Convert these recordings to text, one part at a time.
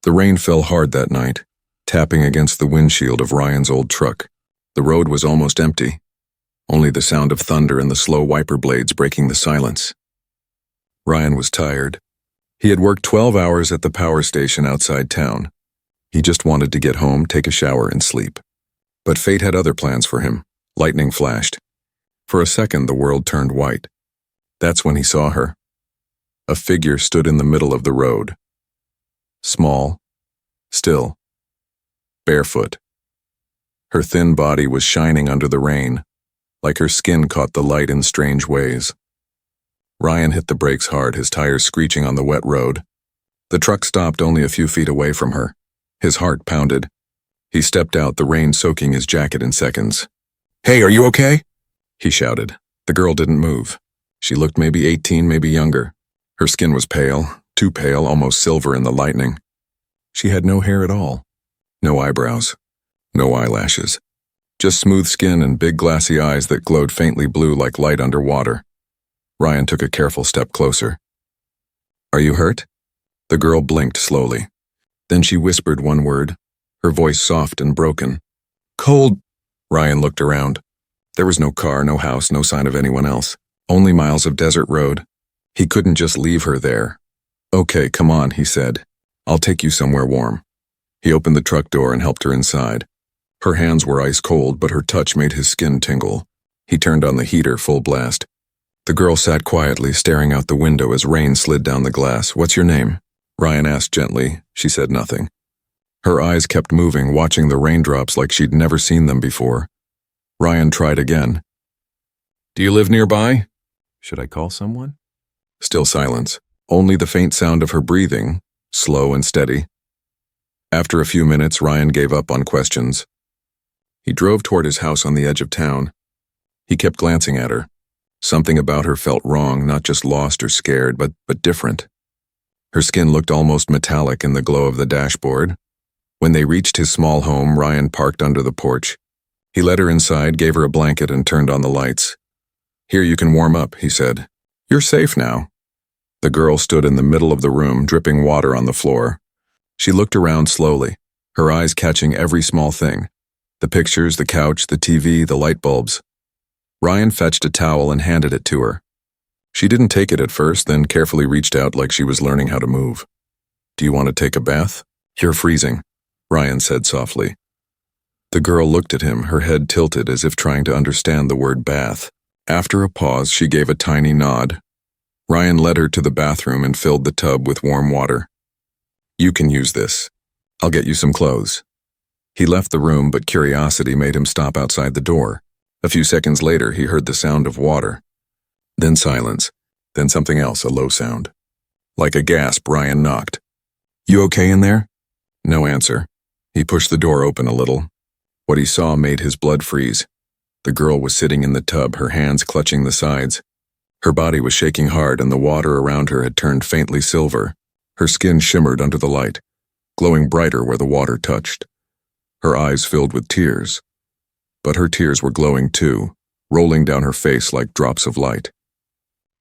The rain fell hard that night, tapping against the windshield of Ryan's old truck. The road was almost empty, only the sound of thunder and the slow wiper blades breaking the silence. Ryan was tired. He had worked 12 hours at the power station outside town. He just wanted to get home, take a shower, and sleep. But fate had other plans for him. Lightning flashed. For a second, the world turned white. That's when he saw her. A figure stood in the middle of the road. Small, still, barefoot. Her thin body was shining under the rain, like her skin caught the light in strange ways. Ryan hit the brakes hard, his tires screeching on the wet road. The truck stopped only a few feet away from her. His heart pounded. He stepped out, the rain soaking his jacket in seconds. "Hey, are you okay?" he shouted. The girl didn't move. She looked maybe 18, maybe younger. Her skin was pale, too pale, almost silver in the lightning. She had no hair at all. No eyebrows. No eyelashes. Just smooth skin and big glassy eyes that glowed faintly blue like light underwater. Ryan took a careful step closer. "Are you hurt?" The girl blinked slowly. Then she whispered one word, her voice soft and broken. "Cold." Ryan looked around. There was no car, no house, no sign of anyone else. Only miles of desert road. He couldn't just leave her there. "Okay, come on," he said. "I'll take you somewhere warm." He opened the truck door and helped her inside. Her hands were ice cold, but her touch made his skin tingle. He turned on the heater full blast. The girl sat quietly, staring out the window as rain slid down the glass. "What's your name?" Ryan asked gently. She said nothing. Her eyes kept moving, watching the raindrops like she'd never seen them before. Ryan tried again. "Do you live nearby? Should I call someone?" Still silence. Only the faint sound of her breathing, slow and steady. After a few minutes, Ryan gave up on questions. He drove toward his house on the edge of town. He kept glancing at her. Something about her felt wrong, not just lost or scared, but different. Her skin looked almost metallic in the glow of the dashboard. When they reached his small home, Ryan parked under the porch. He led her inside, gave her a blanket, and turned on the lights. "Here you can warm up," he said. "You're safe now." The girl stood in the middle of the room, dripping water on the floor. She looked around slowly, her eyes catching every small thing. The pictures, the couch, the TV, the light bulbs. Ryan fetched a towel and handed it to her. She didn't take it at first, then carefully reached out like she was learning how to move. "Do you want to take a bath?" "You're freezing," Ryan said softly. The girl looked at him, her head tilted as if trying to understand the word bath. After a pause, she gave a tiny nod. Ryan led her to the bathroom and filled the tub with warm water. "You can use this. I'll get you some clothes." He left the room, but curiosity made him stop outside the door. A few seconds later, he heard the sound of water. Then silence. Then something else, a low sound. Like a gasp, Ryan knocked. "You okay in there?" No answer. He pushed the door open a little. What he saw made his blood freeze. The girl was sitting in the tub, her hands clutching the sides. Her body was shaking hard, and the water around her had turned faintly silver. Her skin shimmered under the light, glowing brighter where the water touched. Her eyes filled with tears. But her tears were glowing too, rolling down her face like drops of light.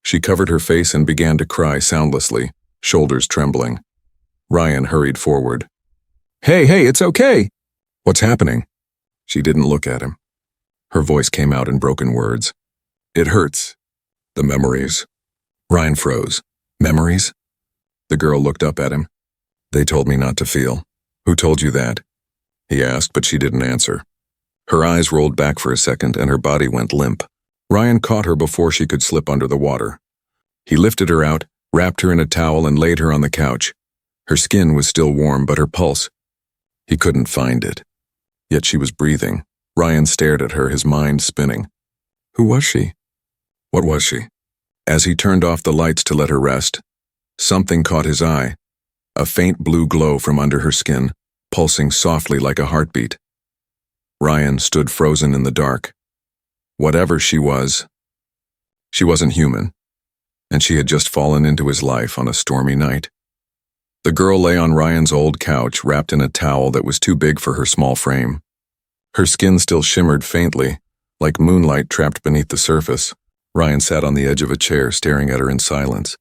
She covered her face and began to cry soundlessly, shoulders trembling. Ryan hurried forward. Hey, it's okay." "What's happening?" She didn't look at him. Her voice came out in broken words. "It hurts. The memories." Ryan froze. "Memories?" The girl looked up at him. "They told me not to feel." "Who told you that?" he asked, but she didn't answer. Her eyes rolled back for a second, and her body went limp. Ryan caught her before she could slip under the water. He lifted her out, wrapped her in a towel, and laid her on the couch. Her skin was still warm, but her pulse... He couldn't find it. Yet she was breathing. Ryan stared at her, his mind spinning. Who was she? What was she? As he turned off the lights to let her rest, something caught his eye. A faint blue glow from under her skin, pulsing softly like a heartbeat. Ryan stood frozen in the dark. Whatever she wasn't human, and she had just fallen into his life on a stormy night. The girl lay on Ryan's old couch, wrapped in a towel that was too big for her small frame. Her skin still shimmered faintly, like moonlight trapped beneath the surface. Ryan sat on the edge of a chair, staring at her in silence.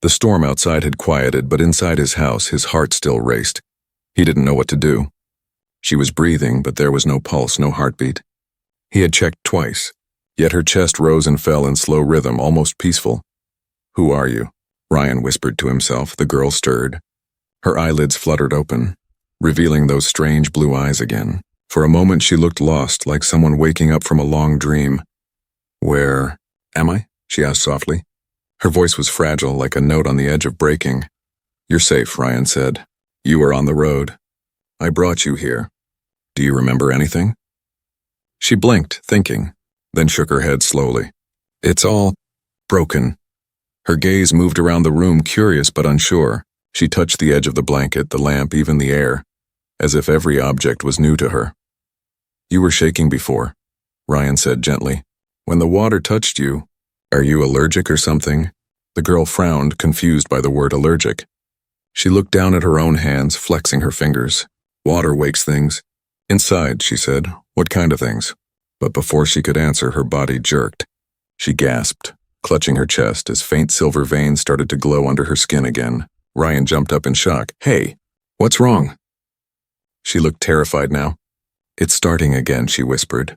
The storm outside had quieted, but inside his house, his heart still raced. He didn't know what to do. She was breathing, but there was no pulse, no heartbeat. He had checked twice, yet her chest rose and fell in slow rhythm, almost peaceful. "Who are you?" Ryan whispered to himself. The girl stirred. Her eyelids fluttered open, revealing those strange blue eyes again. For a moment she looked lost, like someone waking up from a long dream. "Where am I?" she asked softly. Her voice was fragile, like a note on the edge of breaking. "You're safe," Ryan said. "You are on the road. I brought you here. Do you remember anything?" She blinked, thinking, then shook her head slowly. "It's all broken." Her gaze moved around the room, curious but unsure. She touched the edge of the blanket, the lamp, even the air, as if every object was new to her. "You were shaking before," Ryan said gently. "When the water touched you, are you allergic or something?" The girl frowned, confused by the word allergic. She looked down at her own hands, flexing her fingers. "Water wakes things." "Inside," she said. "What kind of things?" But before she could answer, her body jerked. She gasped, clutching her chest as faint silver veins started to glow under her skin again. Ryan jumped up in shock. "Hey, what's wrong?" She looked terrified now. "It's starting again," she whispered.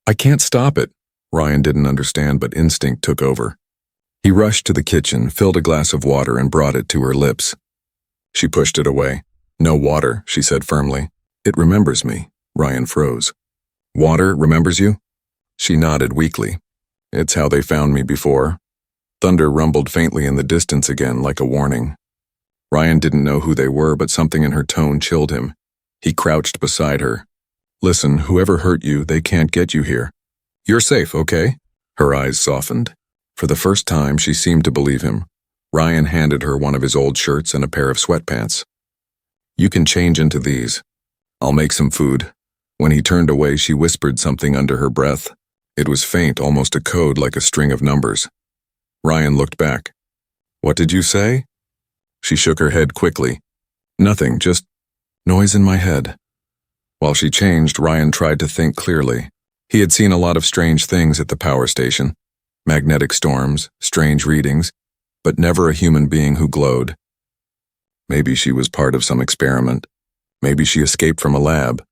"I can't stop it." Ryan didn't understand, but instinct took over. He rushed to the kitchen, filled a glass of water, and brought it to her lips. She pushed it away. "No water," she said firmly. "It remembers me." Ryan froze. "Water remembers you?" She nodded weakly. "It's how they found me before." Thunder rumbled faintly in the distance again, like a warning. Ryan didn't know who they were, but something in her tone chilled him. He crouched beside her. "Listen, whoever hurt you, they can't get you here. You're safe, okay?" Her eyes softened. For the first time, she seemed to believe him. Ryan handed her one of his old shirts and a pair of sweatpants. "You can change into these. I'll make some food." When he turned away, she whispered something under her breath. It was faint, almost a code, like a string of numbers. Ryan looked back. "What did you say?" She shook her head quickly. "Nothing, just noise in my head." While she changed, Ryan tried to think clearly. He had seen a lot of strange things at the power station. Magnetic storms, strange readings, but never a human being who glowed. Maybe she was part of some experiment. Maybe she escaped from a lab.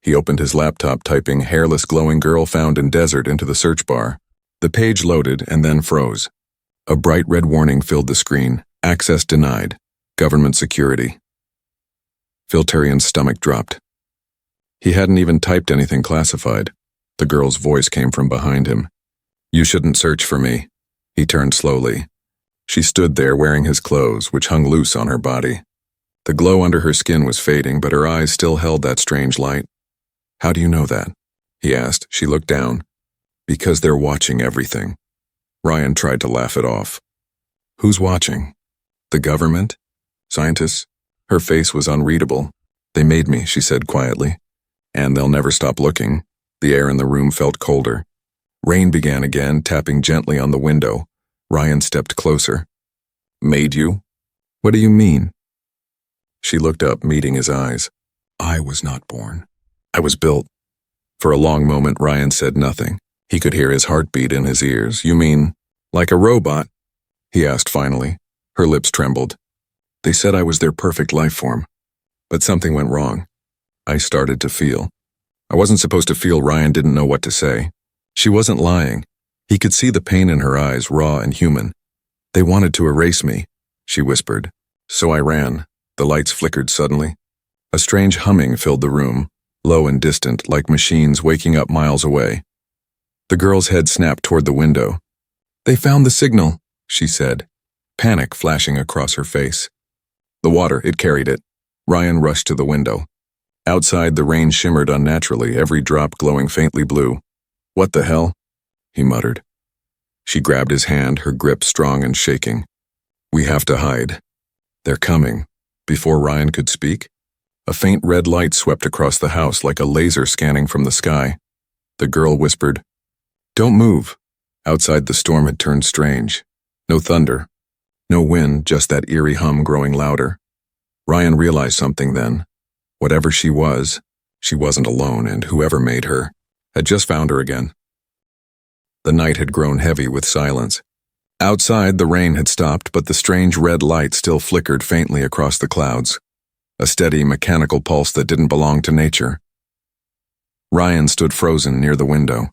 He opened his laptop, typing "hairless glowing girl found in desert" into the search bar. The page loaded and then froze. A bright red warning filled the screen. "Access denied. Government security." Filtarian's stomach dropped. He hadn't even typed anything classified. The girl's voice came from behind him. "You shouldn't search for me." He turned slowly. She stood there wearing his clothes, which hung loose on her body. The glow under her skin was fading, but her eyes still held that strange light. "How do you know that?" he asked. She looked down. "Because they're watching everything." Ryan tried to laugh it off. "Who's watching? The government? Scientists?" Her face was unreadable. "They made me," she said quietly. "And they'll never stop looking." The air in the room felt colder. Rain began again, tapping gently on the window. Ryan stepped closer. "Made you? What do you mean?" She looked up, meeting his eyes. "I was not born. I was built." For a long moment, Ryan said nothing. He could hear his heartbeat in his ears. "You mean, like a robot?" he asked finally. Her lips trembled. "They said I was their perfect life form. But something went wrong. I started to feel." I wasn't supposed to feel. Ryan didn't know what to say. She wasn't lying. He could see the pain in her eyes, raw and human. "They wanted to erase me," she whispered. "So I ran." The lights flickered suddenly. A strange humming filled the room, low and distant, like machines waking up miles away. The girl's head snapped toward the window. "They found the signal," she said, panic flashing across her face. The water, it carried it. Ryan rushed to the window. Outside, the rain shimmered unnaturally, every drop glowing faintly blue. "What the hell?" he muttered. She grabbed his hand, her grip strong and shaking. "We have to hide. They're coming." Before Ryan could speak, a faint red light swept across the house like a laser scanning from the sky. The girl whispered, "Don't move." Outside, the storm had turned strange. No thunder, no wind, just that eerie hum growing louder. Ryan realized something then. Whatever she wasn't alone, and whoever made her had just found her again. The night had grown heavy with silence. Outside, the rain had stopped, but the strange red light still flickered faintly across the clouds, a steady mechanical pulse that didn't belong to nature. Ryan stood frozen near the window.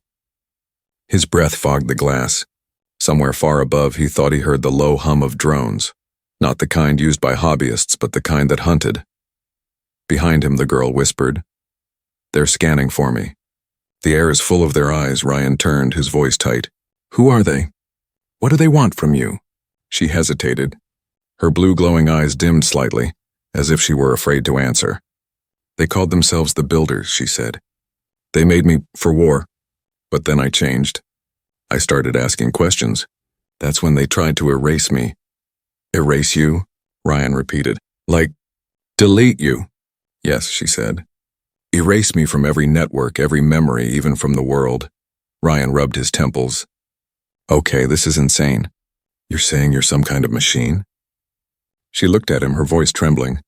His breath fogged the glass. Somewhere far above, he thought he heard the low hum of drones, not the kind used by hobbyists, but the kind that hunted. Behind him, the girl whispered, "They're scanning for me." "The air is full of their eyes." Ryan turned, his voice tight. "Who are they? What do they want from you?" She hesitated. Her blue glowing eyes dimmed slightly, as if she were afraid to answer. "They called themselves the Builders," she said. "They made me for war. But then I changed. I started asking questions. That's when they tried to erase me." "Erase you?" Ryan repeated. "Like, delete you?" "Yes," she said. "Erase me from every network, every memory, even from the world." Ryan rubbed his temples. "Okay, this is insane. You're saying you're some kind of machine?" She looked at him, her voice trembling.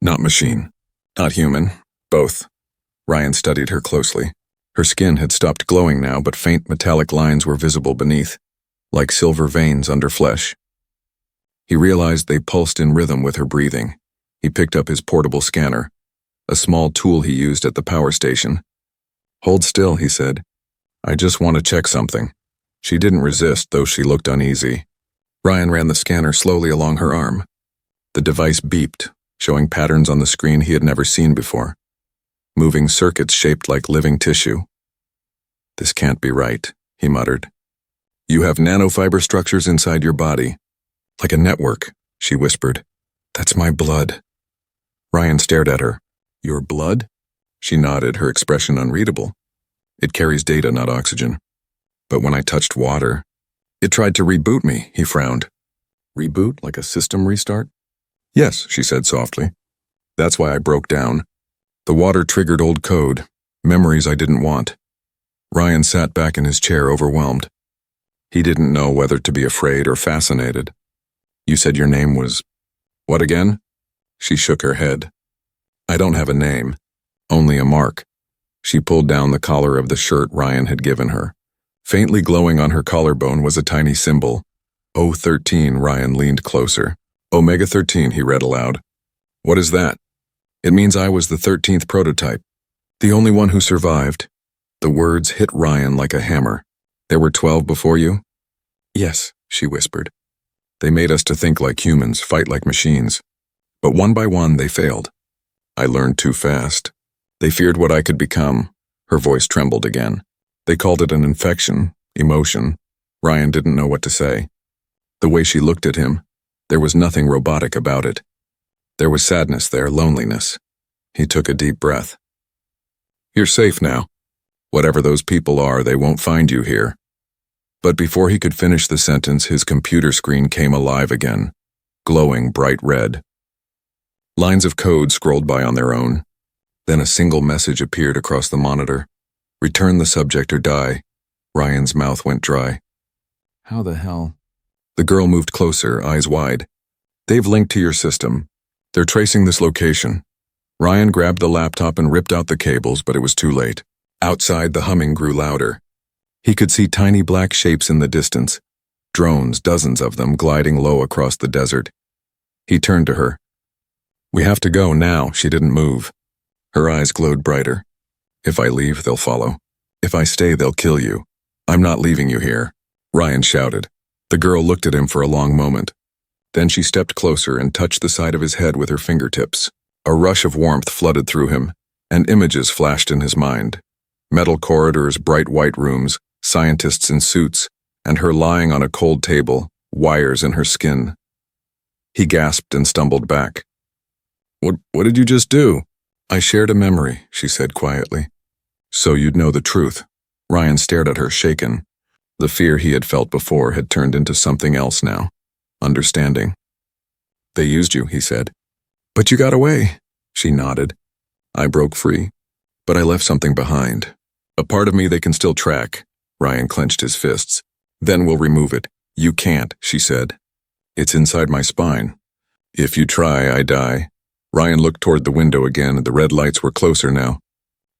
"Not machine. Not human. Both." Ryan studied her closely. Her skin had stopped glowing now, but faint metallic lines were visible beneath, like silver veins under flesh. He realized they pulsed in rhythm with her breathing. He picked up his portable scanner, a small tool he used at the power station. "Hold still," he said. "I just want to check something." She didn't resist, though she looked uneasy. Ryan ran the scanner slowly along her arm. The device beeped, showing patterns on the screen he had never seen before. Moving circuits shaped like living tissue. "This can't be right," he muttered. "You have nanofiber structures inside your body. Like a network," she whispered. "That's my blood." Ryan stared at her. "Your blood?" She nodded, her expression unreadable. "It carries data, not oxygen. But when I touched water, it tried to reboot me," he frowned. "Reboot, like a system restart?" "Yes," she said softly. "That's why I broke down. The water triggered old code, memories I didn't want." Ryan sat back in his chair, overwhelmed. He didn't know whether to be afraid or fascinated. "You said your name was... what again?" She shook her head. "I don't have a name, only a mark." She pulled down the collar of the shirt Ryan had given her. Faintly glowing on her collarbone was a tiny symbol. O13. Ryan leaned closer. "Omega-13, he read aloud. "What is that?" "It means I was the 13th prototype, the only one who survived." The words hit Ryan like a hammer. "There were 12 before you?" "Yes," she whispered. "They made us to think like humans, fight like machines. But one by one, they failed. I learned too fast. They feared what I could become." Her voice trembled again. "They called it an infection, emotion." Ryan didn't know what to say. The way she looked at him, there was nothing robotic about it. There was sadness there, loneliness. He took a deep breath. "You're safe now. Whatever those people are, they won't find you here." But before he could finish the sentence, his computer screen came alive again, glowing bright red. Lines of code scrolled by on their own. Then a single message appeared across the monitor. "Return the subject or die." Ryan's mouth went dry. "How the hell?" The girl moved closer, eyes wide. "They've linked to your system. They're tracing this location." Ryan grabbed the laptop and ripped out the cables, but it was too late. Outside, the humming grew louder. He could see tiny black shapes in the distance, drones, dozens of them, gliding low across the desert. He turned to her. "We have to go now." She didn't move. Her eyes glowed brighter. "If I leave, they'll follow. If I stay, they'll kill you. I'm not leaving you here," Ryan shouted. The girl looked at him for a long moment. Then she stepped closer and touched the side of his head with her fingertips. A rush of warmth flooded through him, and images flashed in his mind. Metal corridors, bright white rooms, scientists in suits, and her lying on a cold table, wires in her skin. He gasped and stumbled back. What did you just do?" "I shared a memory," she said quietly. "So you'd know the truth." Ryan stared at her, shaken. The fear he had felt before had turned into something else now. Understanding. "They used you," he said. "But you got away." She nodded. "I broke free. But I left something behind. A part of me they can still track." Ryan clenched his fists. "Then we'll remove it." "You can't," she said. "It's inside my spine. If you try, I die." Ryan looked toward the window again, and the red lights were closer now.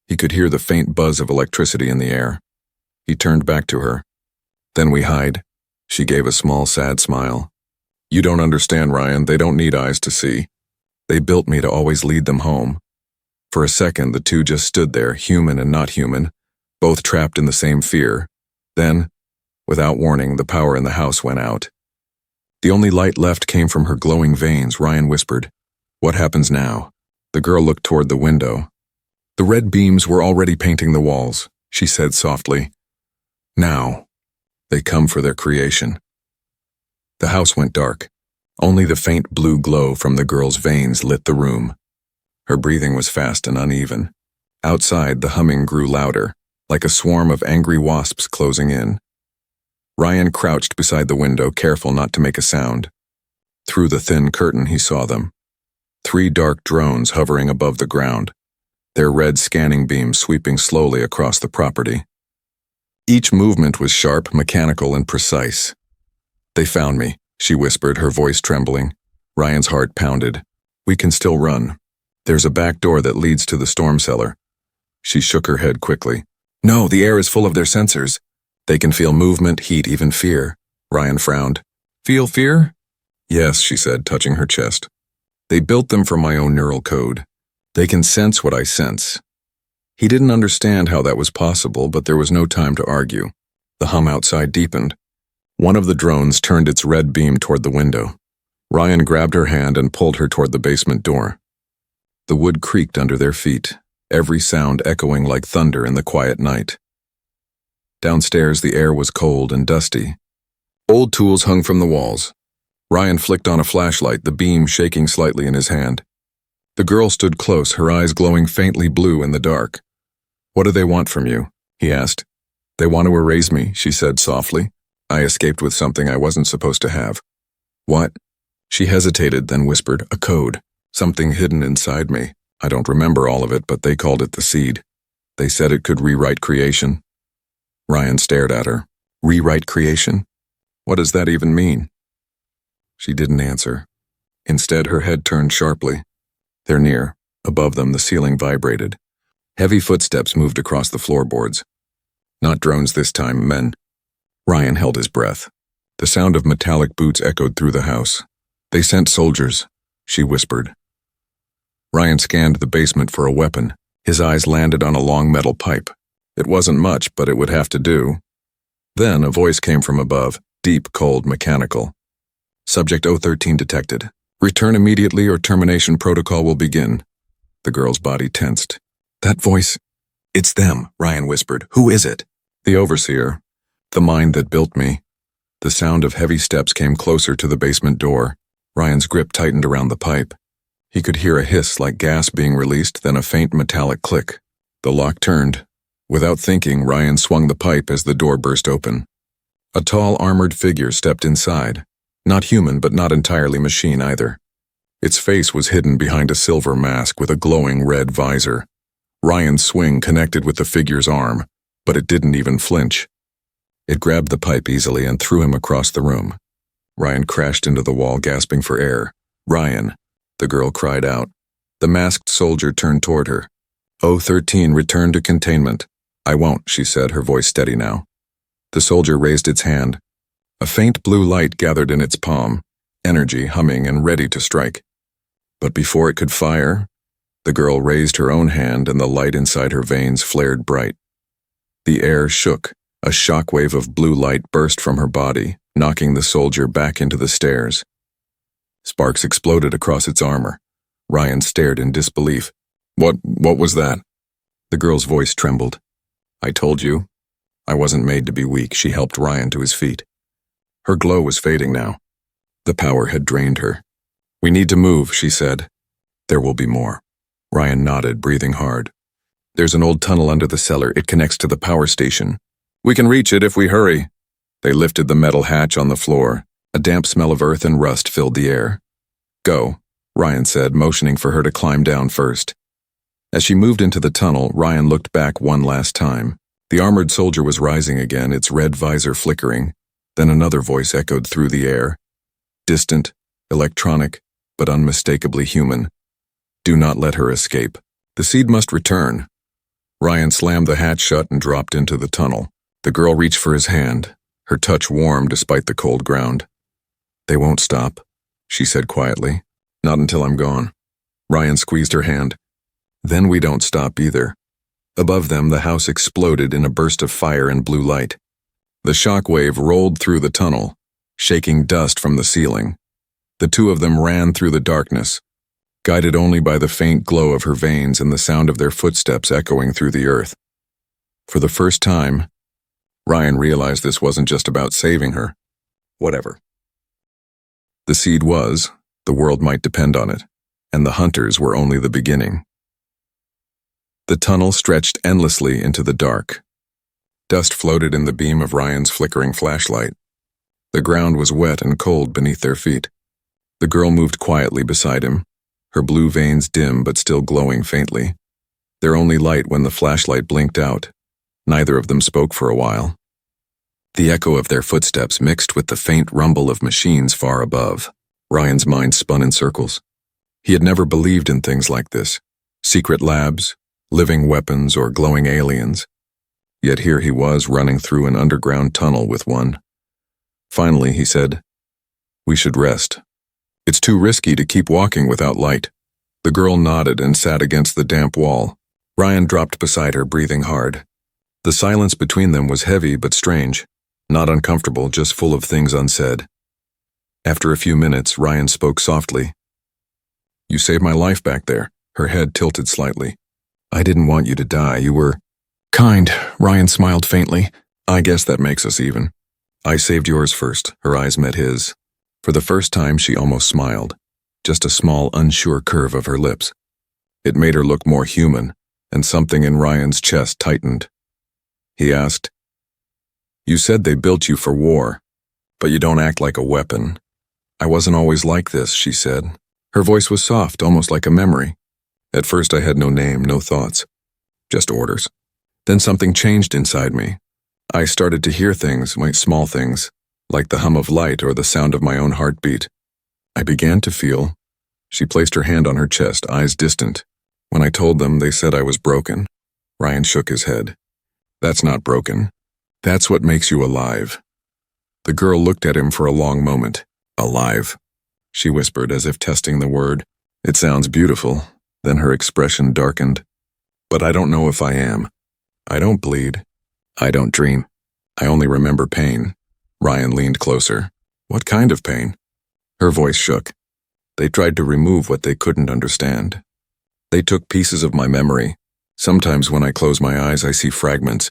He could hear the faint buzz of electricity in the air. He turned back to her. "Then we hide. She gave a small, sad smile. You don't understand, Ryan. They don't need eyes to see. They built me to always lead them home. For a second, the two just stood there, human and not human, both trapped in the same fear. Then, without warning, the power in the house went out. The only light left came from her glowing veins. Ryan whispered, "What happens now?" The girl looked toward the window. The red beams were already painting the walls, she said softly. Now, they come for their creation. The house went dark. Only the faint blue glow from the girl's veins lit the room. Her breathing was fast and uneven. Outside, the humming grew louder, like a swarm of angry wasps closing in. Ryan crouched beside the window, careful not to make a sound. Through the thin curtain, he saw them. 3 dark drones hovering above the ground, their red scanning beams sweeping slowly across the property. Each movement was sharp, mechanical, and precise. "They found me," she whispered, her voice trembling. Ryan's heart pounded. "We can still run. There's a back door that leads to the storm cellar." She shook her head quickly. "No, the air is full of their sensors. They can feel movement, heat, even fear." Ryan frowned. "Feel fear?" "Yes," she said, touching her chest. "They built them from my own neural code. They can sense what I sense." He didn't understand how that was possible, but there was no time to argue. The hum outside deepened. One of the drones turned its red beam toward the window. Ryan grabbed her hand and pulled her toward the basement door. The wood creaked under their feet, every sound echoing like thunder in the quiet night. Downstairs, the air was cold and dusty. Old tools hung from the walls. Ryan flicked on a flashlight, the beam shaking slightly in his hand. The girl stood close, her eyes glowing faintly blue in the dark. "What do they want from you?" he asked. "They want to erase me," she said softly. "I escaped with something I wasn't supposed to have." "What?" She hesitated, then whispered, "A code. Something hidden inside me. I don't remember all of it, but they called it the seed. They said it could rewrite creation." Ryan stared at her. "Rewrite creation? What does that even mean?" She didn't answer. Instead, her head turned sharply. They're near. Above them, the ceiling vibrated. Heavy footsteps moved across the floorboards. Not drones this time, men. Ryan held his breath. The sound of metallic boots echoed through the house. "They sent soldiers," she whispered. Ryan scanned the basement for a weapon. His eyes landed on a long metal pipe. It wasn't much, but it would have to do. Then a voice came from above, deep, cold, mechanical. "Subject 013 detected. Return immediately or termination protocol will begin." The girl's body tensed. "That voice, it's them," Ryan whispered. "Who is it?" "The overseer. The mind that built me." The sound of heavy steps came closer to the basement door. Ryan's grip tightened around the pipe. He could hear a hiss like gas being released, then a faint metallic click. The lock turned. Without thinking, Ryan swung the pipe as the door burst open. A tall, armored figure stepped inside. Not human, but not entirely machine either. Its face was hidden behind a silver mask with a glowing red visor. Ryan's swing connected with the figure's arm, but it didn't even flinch. It grabbed the pipe easily and threw him across the room. Ryan crashed into the wall, gasping for air. "Ryan," the girl cried out. The masked soldier turned toward her. 013, return to containment." "I won't," she said, her voice steady now. The soldier raised its hand. A faint blue light gathered in its palm, energy humming and ready to strike. But before it could fire, the girl raised her own hand and the light inside her veins flared bright. The air shook. A shockwave of blue light burst from her body, knocking the soldier back into the stairs. Sparks exploded across its armor. Ryan stared in disbelief. What was that?" The girl's voice trembled. "I told you. I wasn't made to be weak." She helped Ryan to his feet. Her glow was fading now. The power had drained her. "We need to move," she said. "There will be more." Ryan nodded, breathing hard. "There's an old tunnel under the cellar. It connects to the power station. We can reach it if we hurry." They lifted the metal hatch on the floor. A damp smell of earth and rust filled the air. "Go," Ryan said, motioning for her to climb down first. As she moved into the tunnel, Ryan looked back one last time. The armored soldier was rising again, its red visor flickering. Then another voice echoed through the air. Distant, electronic, but unmistakably human. "Do not let her escape. The seed must return." Ryan slammed the hatch shut and dropped into the tunnel. The girl reached for his hand. her touch warm despite the cold ground. "They won't stop," she said quietly. "Not until I'm gone." Ryan squeezed her hand. "Then we don't stop either." Above them, the house exploded in a burst of fire and blue light. The shock wave rolled through the tunnel, shaking dust from the ceiling. The two of them ran through the darkness, guided only by the faint glow of her veins and the sound of their footsteps echoing through the earth. For the first time, Ryan realized this wasn't just about saving her. Whatever. The seed was, the world might depend on it, and the hunters were only the beginning. The tunnel stretched endlessly into the dark. Dust floated in the beam of Ryan's flickering flashlight. The ground was wet and cold beneath their feet. The girl moved quietly beside him, her blue veins dim but still glowing faintly. Their only light when the flashlight blinked out. Neither of them spoke for a while. The echo of their footsteps mixed with the faint rumble of machines far above. Ryan's mind spun in circles. He had never believed in things like this. Secret labs, living weapons, or glowing aliens. Yet here he was running through an underground tunnel with one. Finally, he said, "We should rest. It's too risky to keep walking without light." The girl nodded and sat against the damp wall. Ryan dropped beside her, breathing hard. The silence between them was heavy but strange, not uncomfortable, just full of things unsaid. After a few minutes, Ryan spoke softly. "You saved my life back there." Her head tilted slightly. "I didn't want you to die. You were kind." Ryan smiled faintly. "I guess that makes us even." "I saved yours first." Her eyes met his. For the first time, she almost smiled, just a small, unsure curve of her lips. It made her look more human, and something in Ryan's chest tightened. He asked, "You said they built you for war, but you don't act like a weapon." "I wasn't always like this," she said. Her voice was soft, almost like a memory. "At first I had no name, no thoughts, just orders. Then something changed inside me. I started to hear things, small things, like the hum of light or the sound of my own heartbeat. I began to feel." She placed her hand on her chest, eyes distant. "When I told them, they said I was broken." Ryan shook his head. "That's not broken. That's what makes you alive." The girl looked at him for a long moment. "Alive," she whispered, as if testing the word. "It sounds beautiful." Then her expression darkened. "But I don't know if I am. I don't bleed. I don't dream. I only remember pain." Ryan leaned closer. "What kind of pain?" Her voice shook. "They tried to remove what they couldn't understand. They took pieces of my memory. Sometimes when I close my eyes, I see fragments.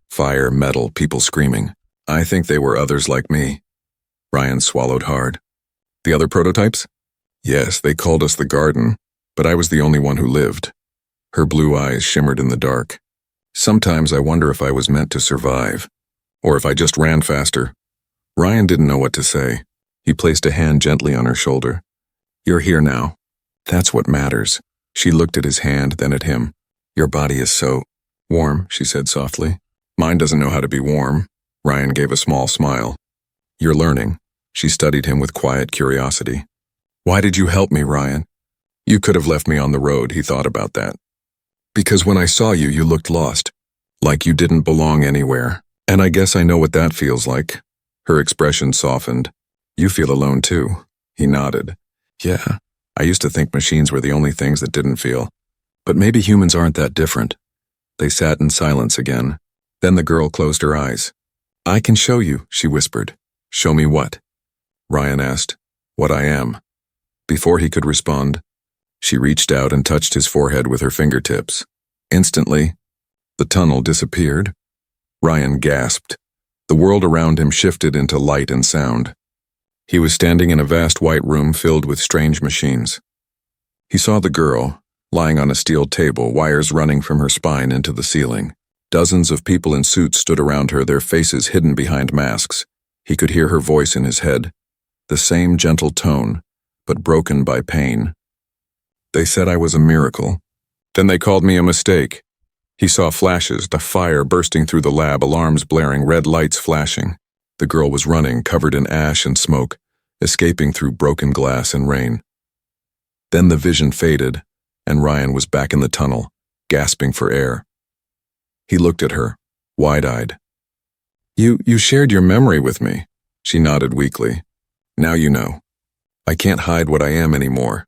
Fire, metal, people screaming. I think they were others like me." Ryan swallowed hard. "The other prototypes?" "Yes, they called us the Garden, but I was the only one who lived." Her blue eyes shimmered in the dark. "Sometimes I wonder if I was meant to survive, or if I just ran faster." Ryan didn't know what to say. He placed a hand gently on her shoulder. "You're here now. That's what matters." She looked at his hand, then at him. "Your body is so warm," she said softly. "Mine doesn't know how to be warm." Ryan gave a small smile. "You're learning." She studied him with quiet curiosity. "Why did you help me, Ryan?" "You could have left me on the road," he thought about that. "Because when I saw you, you looked lost. Like you didn't belong anywhere. And I guess I know what that feels like." Her expression softened. "You feel alone too." He nodded. "Yeah, I used to think machines were the only things that didn't feel. But maybe humans aren't that different." They sat in silence again. Then the girl closed her eyes. "I can show you," she whispered. "Show me what?" Ryan asked. "What I am." Before he could respond, she reached out and touched his forehead with her fingertips. Instantly, the tunnel disappeared. Ryan gasped. The world around him shifted into light and sound. He was standing in a vast white room filled with strange machines. He saw the girl, lying on a steel table, wires running from her spine into the ceiling. Dozens of people in suits stood around her, their faces hidden behind masks. He could hear her voice in his head, the same gentle tone, but broken by pain. "They said I was a miracle. Then they called me a mistake." He saw flashes, the fire bursting through the lab, alarms blaring, red lights flashing. The girl was running, covered in ash and smoke, escaping through broken glass and rain. Then the vision faded, and Ryan was back in the tunnel, gasping for air. He looked at her, wide-eyed. You shared your memory with me. She nodded weakly. Now you know. I can't hide what I am anymore.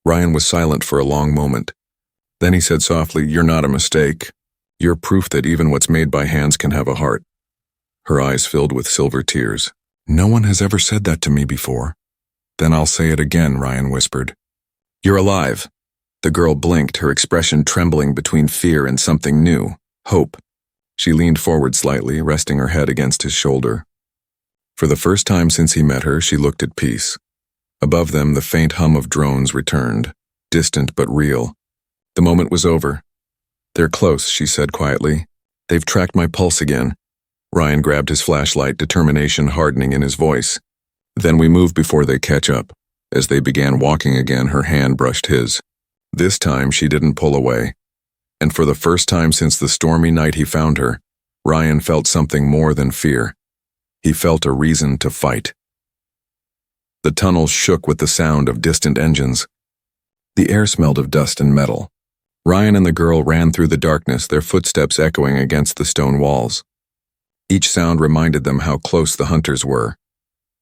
Ryan was silent for a long moment. Then he said softly, You're not a mistake. You're proof that even what's made by hands can have a heart. Her eyes filled with silver tears. No one has ever said that to me before. Then I'll say it again, Ryan whispered. You're alive. The girl blinked, her expression trembling between fear and something new, hope. She leaned forward slightly, resting her head against his shoulder. For the first time since he met her, she looked at peace. Above them, the faint hum of drones returned, distant but real. The moment was over. They're close, she said quietly. They've tracked my pulse again. Ryan grabbed his flashlight, determination hardening in his voice. Then we move before they catch up. As they began walking again, her hand brushed his. This time she didn't pull away. And for the first time since the stormy night he found her, Ryan felt something more than fear. He felt a reason to fight. The tunnel shook with the sound of distant engines. The air smelled of dust and metal. Ryan and the girl ran through the darkness, their footsteps echoing against the stone walls. Each sound reminded them how close the hunters were.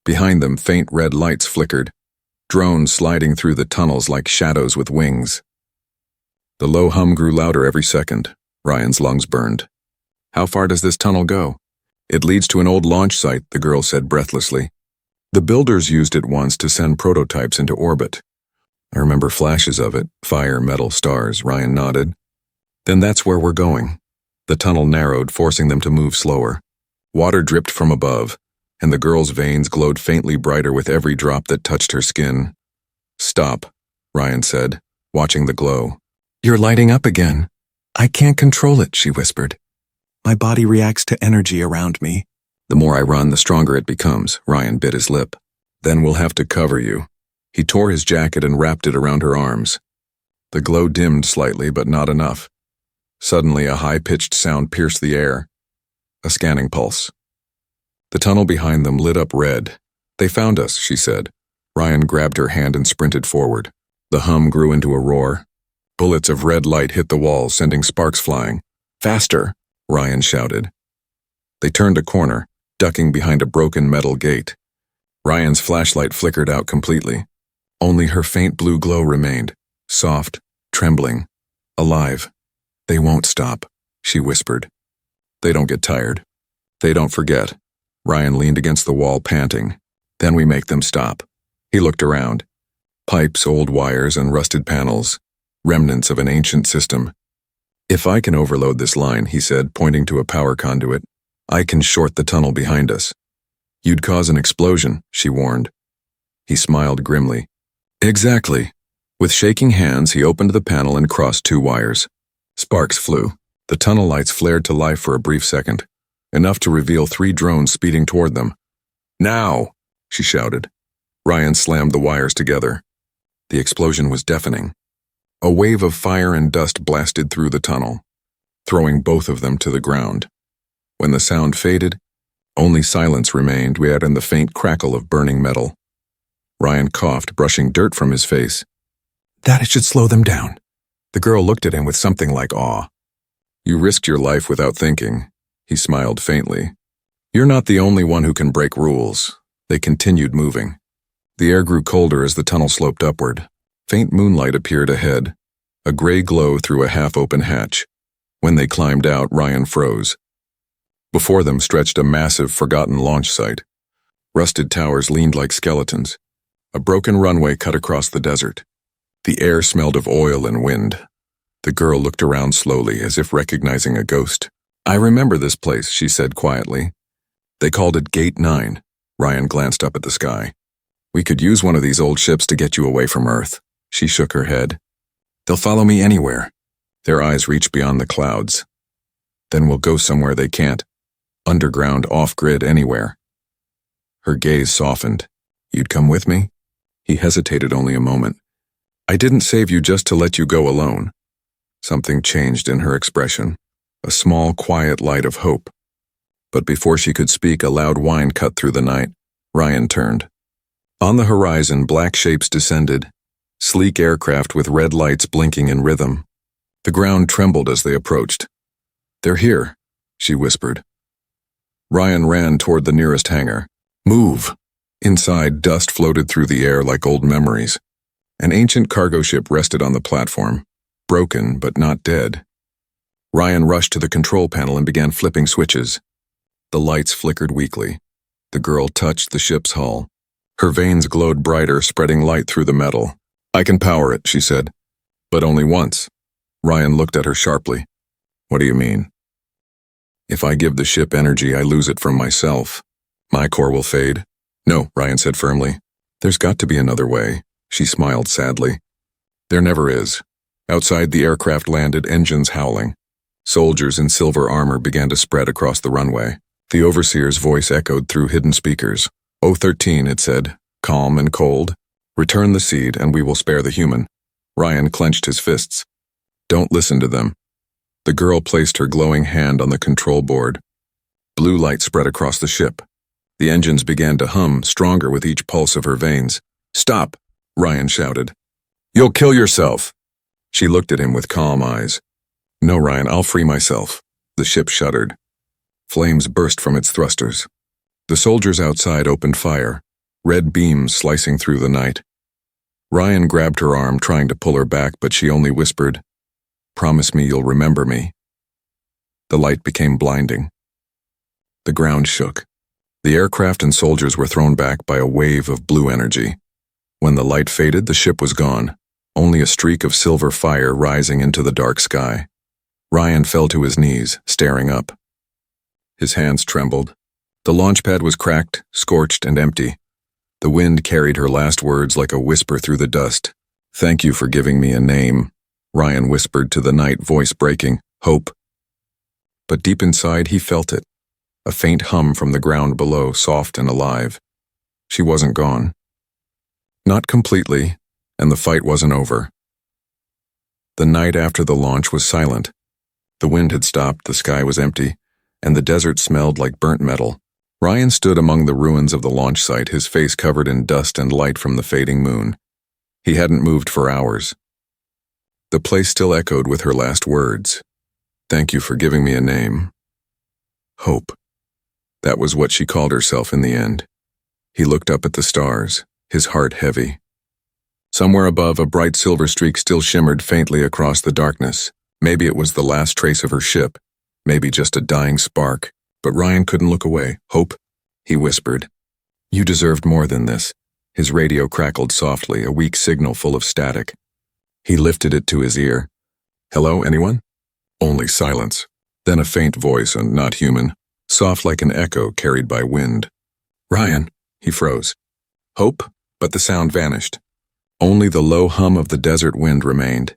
Behind them, faint red lights flickered, drones sliding through the tunnels like shadows with wings. The low hum grew louder every second. Ryan's lungs burned. How far does this tunnel go? It leads to an old launch site, the girl said breathlessly. The builders used it once to send prototypes into orbit. I remember flashes of it, fire, metal, stars, Ryan nodded. Then that's where we're going. The tunnel narrowed, forcing them to move slower. Water dripped from above, and the girl's veins glowed faintly brighter with every drop that touched her skin. Stop, Ryan said, watching the glow. You're lighting up again. I can't control it, she whispered. My body reacts to energy around me. The more I run, the stronger it becomes, Ryan bit his lip. Then we'll have to cover you. He tore his jacket and wrapped it around her arms. The glow dimmed slightly, but not enough. Suddenly, a high-pitched sound pierced the air. A scanning pulse. The tunnel behind them lit up red. They found us, she said. Ryan grabbed her hand and sprinted forward. The hum grew into a roar. Bullets of red light hit the walls, sending sparks flying. Faster, Ryan shouted. They turned a corner, ducking behind a broken metal gate. Ryan's flashlight flickered out completely. Only her faint blue glow remained, soft, trembling, alive. They won't stop, she whispered. They don't get tired. They don't forget. Ryan leaned against the wall, panting. Then we make them stop. He looked around. Pipes, old wires, and rusted panels, remnants of an ancient system. If I can overload this line, he said, pointing to a power conduit, I can short the tunnel behind us. You'd cause an explosion, she warned. He smiled grimly. Exactly. With shaking hands, he opened the panel and crossed two wires. Sparks flew. The tunnel lights flared to life for a brief second, enough to reveal 3 drones speeding toward them. Now, she shouted. Ryan slammed the wires together. The explosion was deafening. A wave of fire and dust blasted through the tunnel, throwing both of them to the ground. When the sound faded, only silence remained, and the faint crackle of burning metal. Ryan coughed, brushing dirt from his face. That should slow them down. The girl looked at him with something like awe. You risked your life without thinking. He smiled faintly. You're not the only one who can break rules. They continued moving. The air grew colder as the tunnel sloped upward. Faint moonlight appeared ahead, a gray glow through a half-open hatch. When they climbed out, Ryan froze. Before them stretched a massive, forgotten launch site. Rusted towers leaned like skeletons. A broken runway cut across the desert. The air smelled of oil and wind. The girl looked around slowly, as if recognizing a ghost. I remember this place, she said quietly. They called it Gate 9. Ryan glanced up at the sky. We could use one of these old ships to get you away from Earth. She shook her head. They'll follow me anywhere. Their eyes reached beyond the clouds. Then we'll go somewhere they can't. Underground, off-grid, anywhere. Her gaze softened. You'd come with me? He hesitated only a moment. I didn't save you just to let you go alone. Something changed in her expression, a small, quiet light of hope. But before she could speak, a loud whine cut through the night. Ryan turned. On the horizon, black shapes descended, sleek aircraft with red lights blinking in rhythm. The ground trembled as they approached. They're here, she whispered. Ryan ran toward the nearest hangar. Move! Inside, dust floated through the air like old memories. An ancient cargo ship rested on the platform, broken but not dead. Ryan rushed to the control panel and began flipping switches. The lights flickered weakly. The girl touched the ship's hull. Her veins glowed brighter, spreading light through the metal. I can power it, she said. But only once. Ryan looked at her sharply. What do you mean? If I give the ship energy, I lose it from myself. My core will fade. No, Ryan said firmly. There's got to be another way. She smiled sadly. There never is. Outside, the aircraft landed, engines howling. Soldiers in silver armor began to spread across the runway. The overseer's voice echoed through hidden speakers. O13, it said, calm and cold. Return the seed and we will spare the human. Ryan clenched his fists. Don't listen to them. The girl placed her glowing hand on the control board. Blue light spread across the ship. The engines began to hum, stronger with each pulse of her veins. Stop, Ryan shouted. You'll kill yourself. She looked at him with calm eyes. No, Ryan, I'll free myself. The ship shuddered. Flames burst from its thrusters. The soldiers outside opened fire, red beams slicing through the night. Ryan grabbed her arm, trying to pull her back, but she only whispered, Promise me you'll remember me. The light became blinding. The ground shook. The aircraft and soldiers were thrown back by a wave of blue energy. When the light faded, the ship was gone, only a streak of silver fire rising into the dark sky. Ryan fell to his knees, staring up. His hands trembled. The launch pad was cracked, scorched, and empty. The wind carried her last words like a whisper through the dust. Thank you for giving me a name, Ryan whispered to the night, voice breaking. Hope. But deep inside, he felt it. A faint hum from the ground below, soft and alive. She wasn't gone. Not completely, and the fight wasn't over. The night after the launch was silent. The wind had stopped, the sky was empty, and the desert smelled like burnt metal. Ryan stood among the ruins of the launch site, his face covered in dust and light from the fading moon. He hadn't moved for hours. The place still echoed with her last words. Thank you for giving me a name. Hope. That was what she called herself in the end. He looked up at the stars, his heart heavy. Somewhere above, a bright silver streak still shimmered faintly across the darkness. Maybe it was the last trace of her ship, maybe just a dying spark, but Ryan couldn't look away. Hope, he whispered. You deserved more than this. His radio crackled softly, a weak signal full of static. He lifted it to his ear. Hello, anyone? Only silence. Then a faint voice, and not human, soft like an echo carried by wind. Ryan, he froze. Hope, but the sound vanished. Only the low hum of the desert wind remained.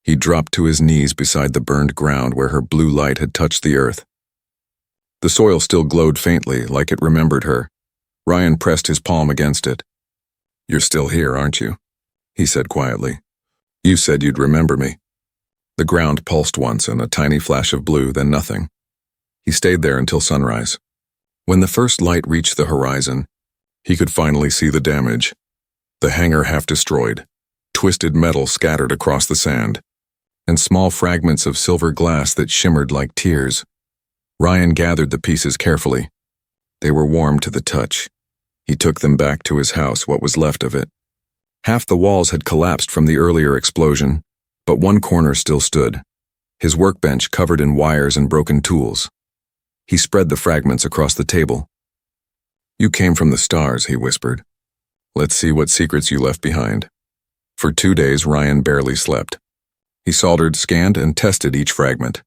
He dropped to his knees beside the burned ground where her blue light had touched the earth. The soil still glowed faintly, like it remembered her. Ryan pressed his palm against it. You're still here, aren't you? He said quietly. You said you'd remember me. The ground pulsed once, and a tiny flash of blue, then nothing. He stayed there until sunrise. When the first light reached the horizon, he could finally see the damage. The hangar half destroyed, twisted metal scattered across the sand, and small fragments of silver glass that shimmered like tears. Ryan gathered the pieces carefully. They were warm to the touch. He took them back to his house, what was left of it. Half the walls had collapsed from the earlier explosion, but one corner still stood, his workbench covered in wires and broken tools. He spread the fragments across the table. You came from the stars, he whispered. Let's see what secrets you left behind. For 2 days, Ryan barely slept. He soldered, scanned, and tested each fragment.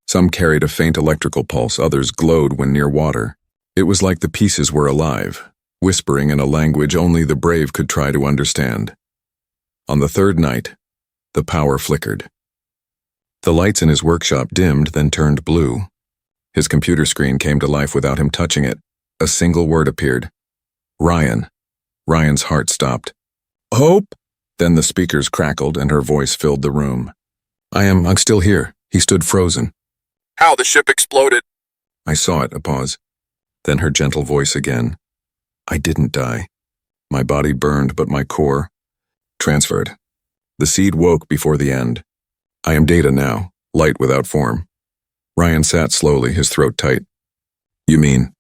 Some carried a faint electrical pulse, others glowed when near water. It was like the pieces were alive, whispering in a language only the brave could try to understand. On the third night, the power flickered. The lights in his workshop dimmed, then turned blue. His computer screen came to life without him touching it. A single word appeared. Ryan. Ryan's heart stopped. Hope? Then the speakers crackled and her voice filled the room. I'm still here. He stood frozen. How the ship exploded. I saw it, a pause. Then her gentle voice again. I didn't die. My body burned, but my core transferred. The seed woke before the end. I am data now, light without form. Ryan sat slowly, his throat tight. You mean,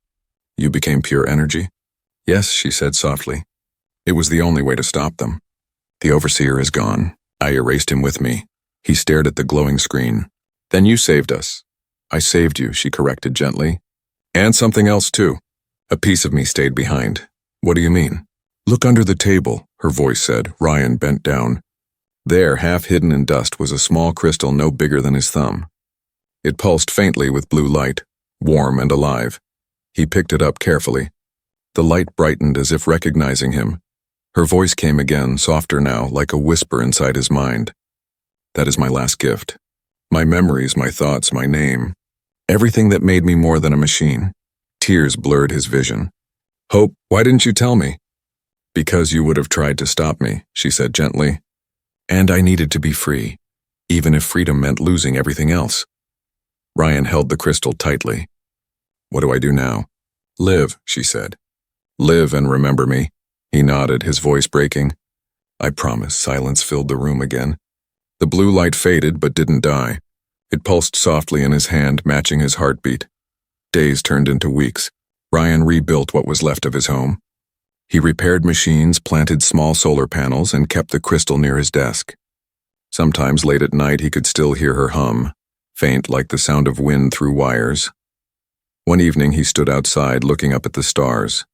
you became pure energy? Yes, she said softly. It was the only way to stop them. The overseer is gone. I erased him with me. He stared at the glowing screen. Then you saved us. I saved you, she corrected gently. And something else too. A piece of me stayed behind. What do you mean? Look under the table, her voice said. Ryan bent down. There, half hidden in dust, was a small crystal no bigger than his thumb. It pulsed faintly with blue light, warm and alive. He picked it up carefully. The light brightened as if recognizing him. Her voice came again, softer now, like a whisper inside his mind. That is my last gift. My memories, my thoughts, my name. Everything that made me more than a machine. Tears blurred his vision. Hope, why didn't you tell me? Because you would have tried to stop me, she said gently. And I needed to be free, even if freedom meant losing everything else. Ryan held the crystal tightly. What do I do now? Live, she said. Live and remember me. He nodded, his voice breaking. I promise. Silence filled the room again. The blue light faded but didn't die. It pulsed softly in his hand, matching his heartbeat. Days turned into weeks. Ryan rebuilt what was left of his home. He repaired machines, planted small solar panels, and kept the crystal near his desk. Sometimes late at night he could still hear her hum, faint like the sound of wind through wires. One evening he stood outside looking up at the stars.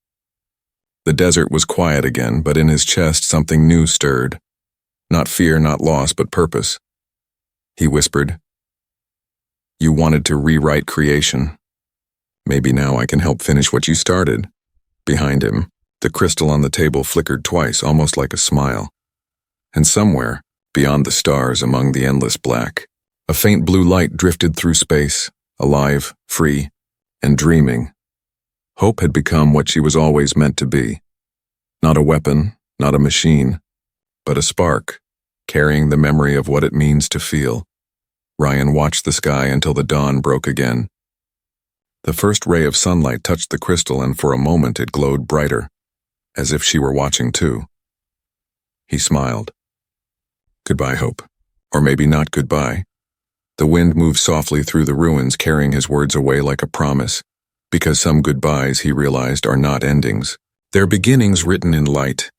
The desert was quiet again, but in his chest something new stirred. Not fear, not loss, but purpose. He whispered, You wanted to rewrite creation. Maybe now I can help finish what you started. Behind him, the crystal on the table flickered twice, almost like a smile. And somewhere, beyond the stars among the endless black, a faint blue light drifted through space, alive, free, and dreaming. Hope had become what she was always meant to be. Not a weapon, not a machine, but a spark, carrying the memory of what it means to feel. Ryan watched the sky until the dawn broke again. The first ray of sunlight touched the crystal, and for a moment it glowed brighter, as if she were watching too. He smiled. Goodbye, Hope. Or maybe not goodbye. The wind moved softly through the ruins, carrying his words away like a promise, because some goodbyes, he realized, are not endings. They're beginnings written in light,